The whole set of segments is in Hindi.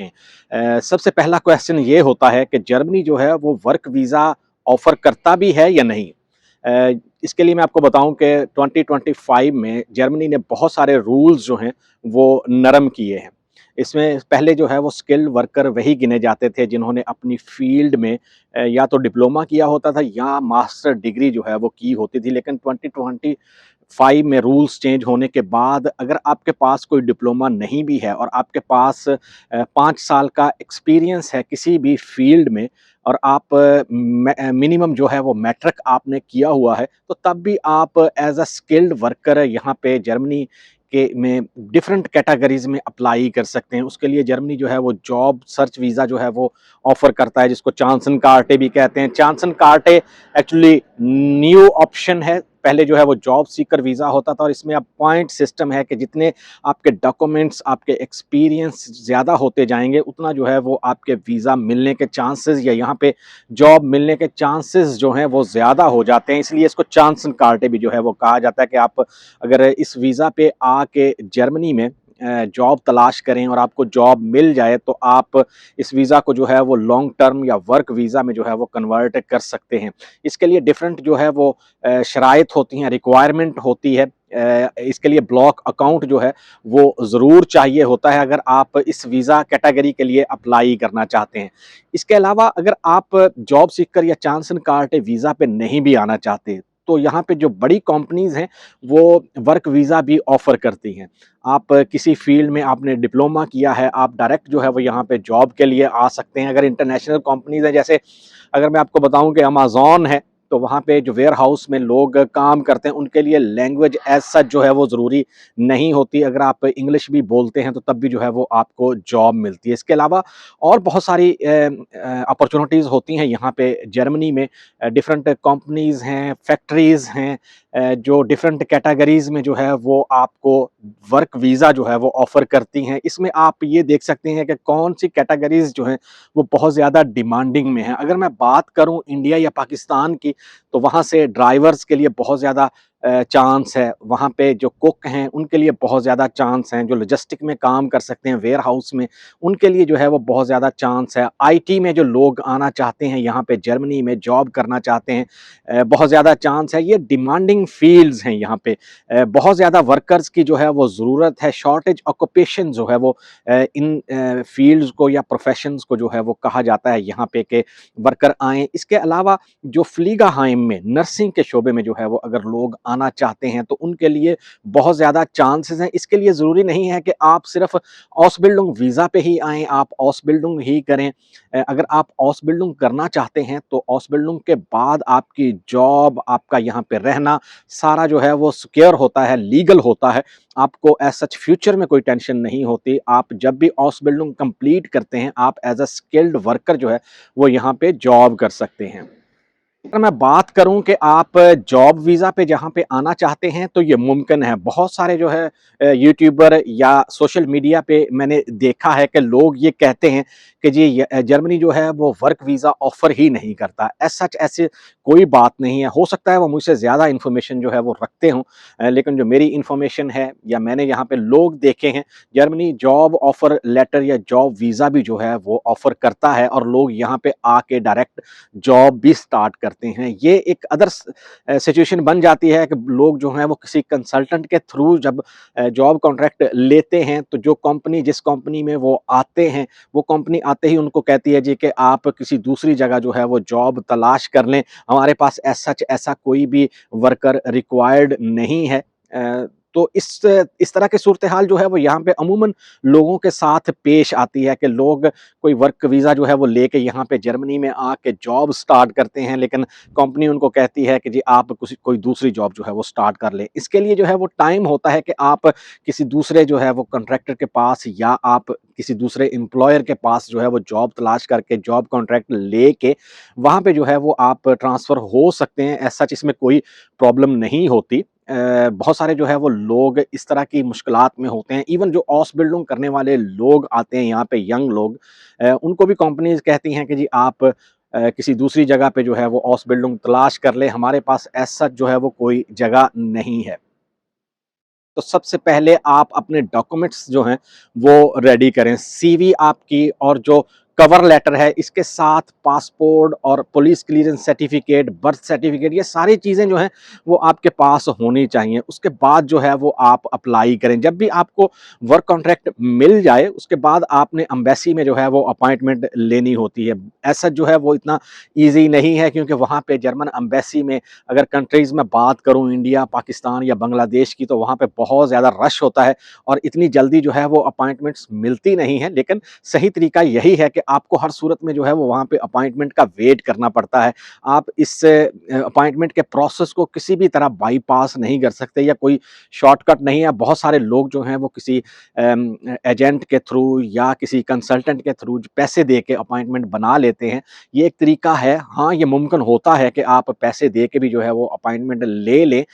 सबसे पहला क्वेश्चन ये होता है कि जर्मनी जो है वो वर्क वीज़ा ऑफ़र करता भी है या नहीं? इसके लिए मैं आपको बताऊँ कि 2025 में जर्मनी ने बहुत सारे रूल्स जो हैं वो नरम किए हैं। इसमें पहले जो है वो स्किल्ड वर्कर वही गिने जाते थे जिन्होंने अपनी फ़ील्ड में या तो डिप्लोमा किया होता था या मास्टर डिग्री जो है वो की होती थी। लेकिन 2025 में रूल्स चेंज होने के बाद अगर आपके पास कोई डिप्लोमा नहीं भी है और आपके पास 5 साल का एक्सपीरियंस है किसी भी फ़ील्ड में और आप मिनिमम जो है वो मैट्रिक आपने किया हुआ है, तो तब भी आप एज़ अ स्किल्ड वर्कर यहाँ पे जर्मनी के में डिफरेंट कैटेगरीज़ में अप्लाई कर सकते हैं। उसके लिए जर्मनी जो है वो जॉब सर्च वीज़ा जो है वो ऑफ़र करता है जिसको चांसन कार्टे भी कहते हैं। चांसन कार्टे एक्चुअली न्यू ऑप्शन है। पहले जो है वो जॉब सीकर वीज़ा होता था और इसमें अब पॉइंट सिस्टम है कि जितने आपके डॉक्यूमेंट्स, आपके एक्सपीरियंस ज़्यादा होते जाएँगे, उतना जो है वो आपके वीज़ा मिलने के चांसेज़ या यहाँ पे जॉब मिलने के चांसेज़ जो हैं वो ज़्यादा हो जाते हैं। इसलिए इसको चांसन कार्टे भी जो है वो कहा जाता है कि आप अगर इस वीज़ा पे आके जर्मनी में जॉब तलाश करें और आपको जॉब मिल जाए तो आप इस वीज़ा को जो है वो लॉन्ग टर्म या वर्क वीज़ा में जो है वो कन्वर्ट कर सकते हैं। इसके लिए डिफरेंट जो है वो शराइत होती हैं, रिक्वायरमेंट होती है। इसके लिए ब्लॉक अकाउंट जो है वो ज़रूर चाहिए होता है अगर आप इस वीज़ा कैटेगरी के लिए अप्लाई करना चाहते हैं। इसके अलावा अगर आप जॉब सीकर या चांसन कार्टे वीज़ा पे नहीं भी आना चाहते, तो यहाँ पे जो बड़ी कंपनीज़ हैं, वो वर्क वीज़ा भी ऑफ़र करती हैं। आप किसी फ़ील्ड में आपने डिप्लोमा किया है, आप डायरेक्ट जो है वो यहाँ पे जॉब के लिए आ सकते हैं। अगर इंटरनेशनल कंपनीज़ हैं, जैसे अगर मैं आपको बताऊँ कि अमेज़न है, तो वहाँ पे जो वेयरहाउस में लोग काम करते हैं, उनके लिए लैंग्वेज एज़ सच जो है वो ज़रूरी नहीं होती। अगर आप इंग्लिश भी बोलते हैं, तो तब भी जो है वो आपको जॉब मिलती है। इसके अलावा और बहुत सारी अपॉर्च्युनिटीज़ होती हैं यहाँ पे जर्मनी में। डिफरेंट कंपनीज़ हैं, फैक्ट्रीज़ हैं जो डिफरेंट कैटेगरीज़ में जो है वो आपको वर्क वीज़ा जो है वो ऑफ़र करती हैं। इसमें आप ये देख सकते हैं कि कौन-सी कैटेगरीज़ जो हैं वो बहुत ज़्यादा डिमांडिंग में हैं। अगर मैं बात करूँ इंडिया या पाकिस्तान की, तो वहाँ से ड्राइवर्स के लिए बहुत ज़्यादा चांस है। वहाँ पे जो कुक हैं, उनके लिए बहुत ज़्यादा चांस हैं। जो लॉजिस्टिक में काम कर सकते हैं वेयरहाउस में, उनके लिए जो है वो बहुत ज़्यादा चांस है। आईटी में जो लोग आना चाहते हैं यहाँ पे जर्मनी में जॉब करना चाहते हैं, बहुत ज़्यादा चांस है। ये डिमांडिंग फ़ील्ड्स हैं यहाँ पे। बहुत ज़्यादा वर्कर्स की जो है वो ज़रूरत है। शॉर्टेज ऑक्यूपेशन जो है वो इन फ़ील्ड्स को या प्रोफ़ेशंस को जो है वो कहा जाता है यहाँ पे कि वर्कर आएँ। इसके अलावा जो फ्लीगाहाइम में नर्सिंग के शोबे में जो है वो अगर लोग आना चाहते हैं, तो उनके लिए बहुत ज़्यादा चांसेज़ हैं। इसके लिए ज़रूरी नहीं है कि आप सिर्फ़ ऑसबिल्डिंग वीज़ा पे ही आएँ, आप ऑसबिल्डिंग ही करें। अगर आप ऑसबिल्डिंग करना चाहते हैं, तो ऑसबिल्डिंग के बाद आपकी जॉब, आपका यहाँ पे रहना, सारा जो है वो सिक्योर होता है, लीगल होता है। आपको एज़ सच फ्यूचर में कोई टेंशन नहीं होती। आप जब भी ऑसबिल्डिंग कंप्लीट करते हैं, आप एज़ अ स्किल्ड वर्कर जो है, वो यहाँ पे जॉब कर सकते हैं। अगर मैं बात करूँ कि आप जॉब वीज़ा पे जहाँ पे आना चाहते हैं, तो ये मुमकिन है। बहुत सारे जो है यूट्यूबर या सोशल मीडिया पे मैंने देखा है कि लोग ये कहते हैं कि जी जर्मनी जो है वो वर्क वीज़ा ऑफ़र ही नहीं करता। एज़ सच ऐसी कोई बात नहीं है। हो सकता है वो मुझसे ज़्यादा इन्फॉर्मेशन जो है वो रखते हों, लेकिन जो मेरी इन्फॉर्मेशन है या मैंने यहाँ पे लोग देखे हैं, जर्मनी जॉब ऑफ़र लेटर या जॉब वीज़ा भी जो है वो ऑफ़र करता है और लोग यहाँ पे आके डायरेक्ट जॉब भी स्टार्ट करते हैं। ये एक अदर सिचुएशन बन जाती है कि लोग जो हैं वो किसी कंसल्टेंट के थ्रू जब जॉब कॉन्ट्रैक्ट लेते हैं, तो जो कंपनी जिस कंपनी में वो आते हैं, वो कंपनी आते ही उनको कहती है जी कि आप किसी दूसरी जगह जो है वो जॉब तलाश कर लें, हमारे पास एज़ सच ऐसा कोई भी वर्कर रिक्वायर्ड नहीं है। तो इस तरह की सूरत-ए-हाल जो है वो यहाँ पे अमूमन लोगों के साथ पेश आती है कि लोग कोई वर्क वीज़ा जो है वो लेके यहाँ पे जर्मनी में आके जॉब स्टार्ट करते हैं, लेकिन कंपनी उनको कहती है कि जी आप कुछ कोई दूसरी जॉब जो है वो स्टार्ट कर लें। इसके लिए जो है वो टाइम होता है कि आप किसी दूसरे जो है वो कॉन्ट्रैक्टर के पास या आप किसी दूसरे एम्प्लॉयर के पास जो है वो जॉब तलाश करके जॉब कॉन्ट्रैक्ट लेके वहाँ पे जो है वो आप ट्रांसफ़र हो सकते हैं। एज़ सच इसमें कोई प्रॉब्लम नहीं होती। बहुत सारे जो है वो लोग इस तरह की मुश्किलात में होते हैं। इवन जो ऑस-बिल्डिंग करने वाले लोग आते हैं यहाँ पे यंग लोग, उनको भी कंपनीज़ कहती हैं कि जी आप किसी दूसरी जगह पे जो है वो ऑस-बिल्डिंग तलाश कर लें, हमारे पास एज़ सच जो है वो कोई जगह नहीं है। तो सबसे पहले आप अपने डॉक्यूमेंट्स जो हैं वो रेडी करें। सीवी आपकी और जो कवर लेटर है इसके साथ पासपोर्ट और police clearance certificate, birth certificate, ये सारी चीज़ें जो हैं वो आपके पास होनी चाहिए। उसके बाद जो है वो आप अप्लाई करें। जब भी आपको वर्क कॉन्ट्रैक्ट मिल जाए उसके बाद आपने एम्बेसी में जो है वो अपॉइंटमेंट लेनी होती है। ऐसा जो है वो इतना ईज़ी नहीं है, क्योंकि वहाँ पे जर्मन एम्बेसी में अगर कंट्रीज़ में बात करूँ इंडिया, पाकिस्तान या बांग्लादेश की, तो वहाँ पे बहुत ज़्यादा रश होता है और इतनी जल्दी जो है वो अपॉइंटमेंट्स मिलती नहीं है। लेकिन सही तरीका यही है कि आपको हर सूरत में जो है वो वहाँ पे अपॉइंटमेंट का वेट करना पड़ता है। आप इस अपॉइंटमेंट के प्रोसेस को किसी भी तरह बाईपास नहीं कर सकते, या कोई शॉर्टकट नहीं है। बहुत सारे लोग जो हैं वो किसी एजेंट के थ्रू या किसी कंसल्टेंट के थ्रू पैसे दे के अपॉइंटमेंट बना लेते हैं। ये एक तरीका है, हाँ, ये मुमकिन होता है कि आप पैसे दे के भी जो है वो अपॉइंटमेंट ले लें।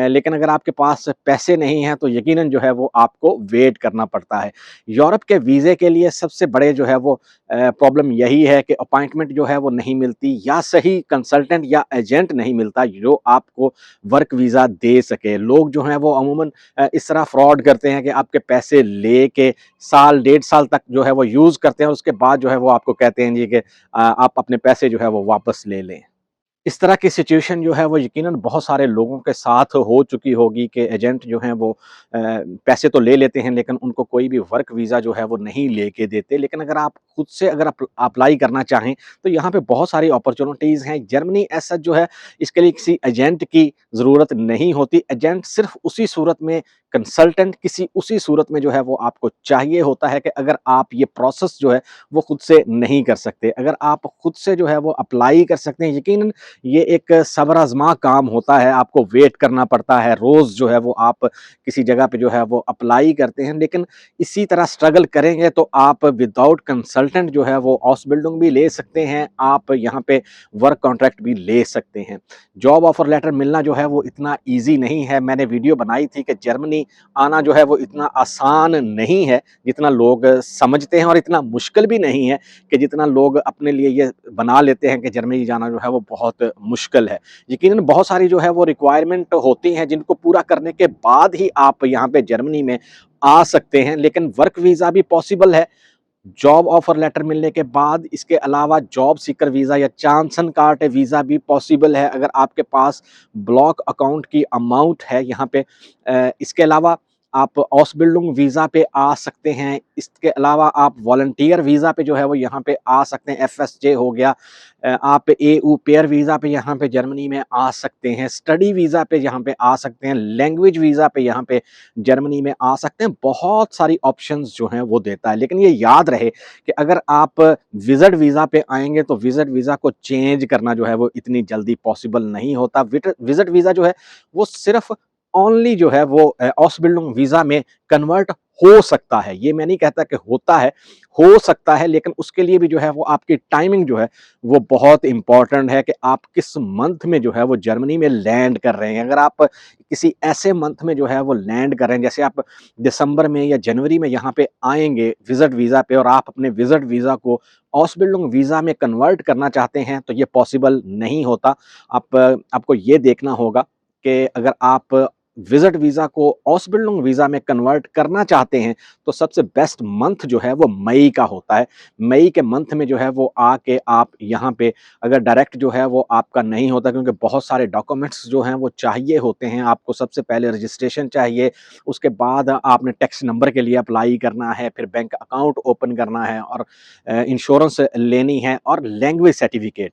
लेकिन अगर आपके पास पैसे नहीं हैं तो यकीनन जो है वो आपको वेट करना पड़ता है। यूरोप के वीज़े के लिए सबसे बड़े जो है वो प्रॉब्लम यही है कि अपॉइंटमेंट जो है वो नहीं मिलती, या सही कंसल्टेंट या एजेंट नहीं मिलता जो आपको वर्क वीज़ा दे सके। लोग जो हैं वो अमूमन इस तरह फ्रॉड करते हैं कि आपके पैसे लेके साल, डेढ़ साल तक जो है वो यूज़ करते हैं और उसके बाद जो है वो आपको कहते हैं जी कि आप अपने पैसे जो है वो वापस ले लें। इस तरह की सिचुएशन जो है वो यकीनन बहुत सारे लोगों के साथ हो चुकी होगी कि एजेंट जो हैं वो पैसे तो ले लेते हैं लेकिन उनको कोई भी वर्क वीज़ा जो है वो नहीं लेके देते। लेकिन अगर आप खुद से अगर अप्लाई करना चाहें तो यहाँ पे बहुत सारी अपॉर्चुनिटीज़ हैं। जर्मनी ऐसा जो है इसके लिए किसी एजेंट की ज़रूरत नहीं होती। एजेंट सिर्फ़ उसी सूरत में, कंसल्टेंट किसी उसी सूरत में जो है वो आपको चाहिए होता है कि अगर आप ये प्रोसेस जो है वो खुद से नहीं कर सकते। अगर आप खुद से जो है वो अप्लाई कर सकते हैं, यकीनन ये एक सब्र आज़मा काम होता है, आपको वेट करना पड़ता है, रोज़ जो है वो आप किसी जगह पे जो है वो अप्लाई करते हैं। लेकिन इसी तरह स्ट्रगल करेंगे तो आप विदाउट कंसल्टेंट जो है वो ऑसबिल्डिंग भी ले सकते हैं, आप यहाँ पे वर्क कॉन्ट्रैक्ट भी ले सकते हैं। जॉब ऑफर लेटर मिलना जो है वो इतना ईज़ी नहीं है। मैंने वीडियो बनाई थी कि जर्मनी आना जो है वो इतना आसान नहीं है, जितना लोग समझते हैं, और इतना मुश्किल भी नहीं है कि जितना लोग अपने लिए ये बना लेते हैं कि जर्मनी जाना जो है वो बहुत मुश्किल है। यकीनन बहुत सारी जो है वो रिक्वायरमेंट होती हैं जिनको पूरा करने के बाद ही आप यहाँ पे जर्मनी में आ सकते हैं। लेकिन वर्क वीज़ा भी पॉसिबल है जॉब ऑफर लेटर मिलने के बाद। इसके अलावा जॉब सीकर वीज़ा या चांसन कार्ड वीज़ा भी पॉसिबल है अगर आपके पास ब्लॉक अकाउंट की अमाउंट है यहाँ पे। इसके अलावा आप ऑसबिल्डिंग वीज़ा पे आ सकते हैं। इसके अलावा आप वॉलंटियर वीज़ा पे जो है वो यहाँ पे आ सकते हैं, एफएसजे हो गया। आप एयू पेयर वीज़ा पे यहाँ पे जर्मनी में आ सकते हैं, स्टडी वीज़ा पे यहाँ पे आ सकते हैं, लैंग्वेज वीज़ा पे यहाँ पे जर्मनी में आ सकते हैं। बहुत सारी ऑप्शंस जो हैं वो देता है। लेकिन ये याद रहे कि अगर आप विज़िट वीज़ा पे आएँगे तो विज़िट वीज़ा को चेंज करना जो है वो इतनी जल्दी पॉसिबल नहीं होता। विज़िट वीज़ा जो है वो सिर्फ़ ओनली जो है वो ऑसबिल्डिंग वीज़ा में कन्वर्ट हो सकता है। ये मैं नहीं कहता कि होता है, हो सकता है, लेकिन उसके लिए भी जो है वो आपकी टाइमिंग जो है वो बहुत इम्पोर्टेंट है कि आप किस मंथ में जो है वो जर्मनी में लैंड कर रहे हैं। अगर आप किसी ऐसे मंथ में जो है वो लैंड कर रहे हैं, जैसे आप दिसंबर में या जनवरी में यहाँ पे आएँगे विज़िट वीज़ा पे और आप अपने विज़िट वीज़ा को ऑसबिल्डिंग वीज़ा में कन्वर्ट करना चाहते हैं तो ये पॉसिबल नहीं होता। आपको ये देखना होगा कि अगर आप विज़िट वीज़ा को ऑसबिल्डिंग वीज़ा में कन्वर्ट करना चाहते हैं तो सबसे बेस्ट मंथ जो है वो मई का होता है। मई के मंथ में जो है वो आके आप यहाँ पे, अगर डायरेक्ट जो है वो आपका नहीं होता, क्योंकि बहुत सारे डॉक्यूमेंट्स जो हैं वो चाहिए होते हैं। आपको सबसे पहले रजिस्ट्रेशन चाहिए, उसके बाद आपने टैक्स नंबर के लिए अप्लाई करना है, फिर बैंक अकाउंट ओपन करना है, और इंश्योरेंस लेनी है, और लैंग्वेज सर्टिफिकेट।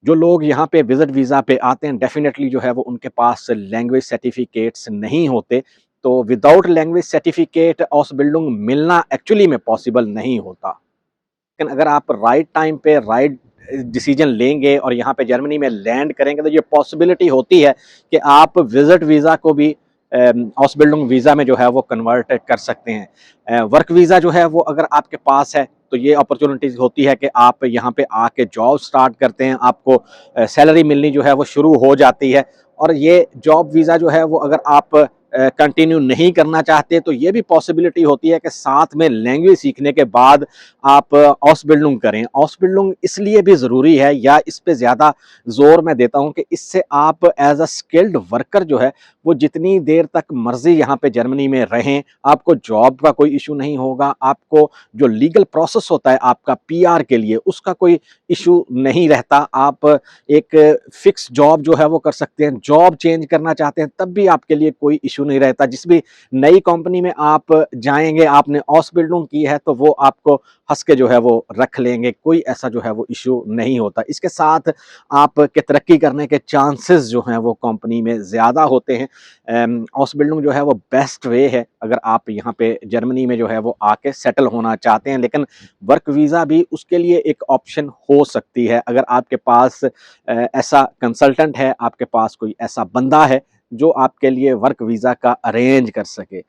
जो लोग यहाँ पे विज़िट वीज़ा पे आते हैं डेफ़िनेटली जो है वो उनके पास लैंग्वेज सर्टिफ़िकेट्स नहीं होते, तो विदाउट लैंग्वेज सर्टिफ़िकेट ऑसबिल्डिंग मिलना एक्चुअली में पॉसिबल नहीं होता। लेकिन अगर आप राइट टाइम पे राइट डिसीजन लेंगे और यहाँ पे जर्मनी में लैंड करेंगे तो ये पॉसिबिलिटी होती है कि आप विज़िट वीज़ा को भी हाउसबिल्डिंग वीज़ा में जो है वो कन्वर्ट कर सकते हैं। वर्क वीज़ा जो है वो अगर आपके पास है तो ये अपॉर्चुनिटीज़ होती है कि आप यहाँ पे आके जॉब स्टार्ट करते हैं, आपको सैलरी मिलनी जो है वो शुरू हो जाती है। और ये जॉब वीज़ा जो है वो अगर आप कंटिन्यू नहीं करना चाहते तो ये भी पॉसिबिलिटी होती है कि साथ में लैंग्वेज सीखने के बाद आप ऑसबिल्डिंग करें। ऑसबिल्डिंग इसलिए भी ज़रूरी है, या इस पे ज़्यादा ज़ोर मैं देता हूँ कि इससे आप एज अ स्किल्ड वर्कर जो है वो जितनी देर तक मर्ज़ी यहाँ पे जर्मनी में रहें, आपको जॉब का कोई इश्यू नहीं होगा, आपको जो लीगल प्रोसेस होता है आपका पीआर के लिए, उसका कोई इश्यू नहीं रहता। आप एक फिक्स जॉब जो है वो कर सकते हैं, जॉब चेंज करना चाहते हैं तब भी आपके लिए कोई इश्यू नहीं रहता। जिस भी नई कंपनी में आप जाएँगे, आपने ऑसबिल्डिंग की है तो वो आपको हँस के जो है वो रख लेंगे, कोई ऐसा जो है वो इश्यू नहीं होता। इसके साथ आपके तरक्की करने के चांसेस जो हैं वो कंपनी में ज़्यादा होते हैं। ऑसबिल्डिंग जो है वो बेस्ट वे है अगर आप यहाँ पे जर्मनी में जो है वो आके सेटल होना चाहते हैं, लेकिन वर्क वीज़ा भी उसके लिए एक ऑप्शन हो सकती है। अगर आपके पास ऐसा कंसल्टेंट है, आपके पास कोई ऐसा बंदा है जो आपके लिए वर्क वीज़ा का अरेंज कर सके।